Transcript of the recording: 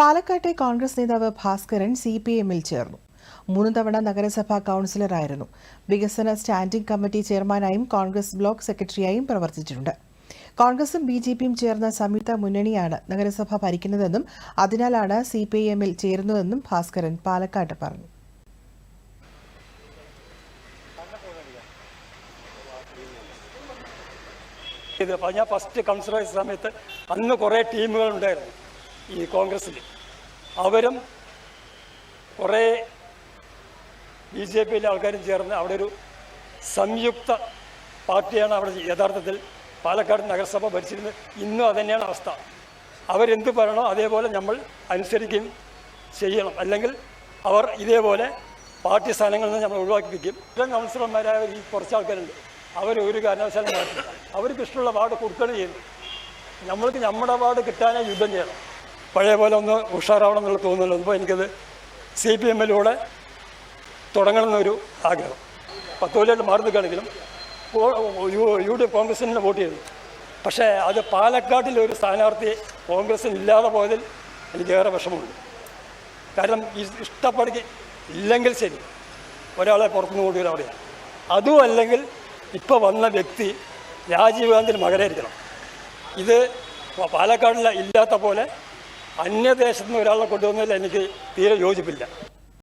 പാലക്കാട്ടെ കോൺഗ്രസ് നേതാവ് ഭാസ്കരൻ CPM-ൽ ചേർന്നു. 3 തവണ നഗരസഭാ കൗൺസിലറായിരുന്നു. വികസന സ്റ്റാൻഡിംഗ് കമ്മിറ്റി ചെയർമാനായും കോൺഗ്രസ് ബ്ലോക്ക് സെക്രട്ടറിയായും പ്രവർത്തിച്ചിട്ടുണ്ട്. കോൺഗ്രസും BJP-യും ചേർന്ന സംയുക്ത മുന്നണിയാണ് നഗരസഭ ഭരിക്കുന്നതെന്നും അതിനാലാണ് CPM-ൽ ചേരുന്നതെന്നും ഭാസ്കരൻ പാലക്കാട്ട് പറഞ്ഞു. ഞാൻ ഫസ്റ്റ് കൗൺസിലർ സമയത്ത് അന്ന് കുറേ ടീമുകളുണ്ടായിരുന്നു ഈ കോൺഗ്രസ്സിൽ. അവരും കുറേ BJP-യിലെ ആൾക്കാരും ചേർന്ന് അവിടെ ഒരു സംയുക്ത പാർട്ടിയാണ് അവിടെ യഥാർത്ഥത്തിൽ പാലക്കാട് നഗരസഭ ഭരിച്ചിരുന്നത്. ഇന്നും അതുതന്നെയാണ് അവസ്ഥ. അവരെന്ത് പറയണോ അതേപോലെ നമ്മൾ അനുസരിക്കുകയും ചെയ്യണം. അല്ലെങ്കിൽ അവർ ഇതേപോലെ പാർട്ടി സ്ഥാനങ്ങളിൽ നിന്ന് നമ്മൾ ഒഴിവാക്കിപ്പിക്കും. കൗൺസിലർമാരായ ഈ കുറച്ച് ആൾക്കാരുണ്ട്, അവർ ഒരു കാരണവശാലും മാറ്റില്ല. അവർക്ക് ഇഷ്ടമുള്ള വാർഡ് കൊടുക്കുകയാണ് ചെയ്യുന്നത്. നമ്മൾക്ക് നമ്മുടെ വാർഡ് കിട്ടാനേ യുദ്ധം ചെയ്യണം. പഴയ പോലെ ഒന്ന് ഉഷാറാവണം എന്നുള്ള തോന്നുന്നില്ല. അപ്പോൾ എനിക്കത് CPM-ലൂടെ തുടങ്ങണമെന്നൊരു ആഗ്രഹം. 10 കൊല്ലമായിട്ട് മാറി നിൽക്കുകയാണെങ്കിലും UDF കോൺഗ്രസിന് വോട്ട് ചെയ്തു. പക്ഷേ അത് പാലക്കാട്ടിലൊരു സ്ഥാനാർത്ഥി കോൺഗ്രസിന് ഇല്ലാതെ പോയതിൽ എനിക്കേറെ വിഷമമുണ്ട്. കാരണം ഇഷ്ടപ്പെടുക ഇല്ലെങ്കിൽ ശരി ഒരാളെ പുറത്തുനിന്ന് കൊണ്ടുവരാൻ അവിടെയാണ്. അതും അല്ലെങ്കിൽ ഇപ്പോൾ വന്ന വ്യക്തി രാജീവ് ഗാന്ധിയുടെ മകനായിരിക്കണം. ഇത് പാലക്കാടിൽ ഇല്ലാത്ത പോലെ അന്യദേശത്ത് നിന്ന് ഒരാളെ കൊണ്ടുവന്നതിൽ എനിക്ക് തീരെ യോജിപ്പില്ല.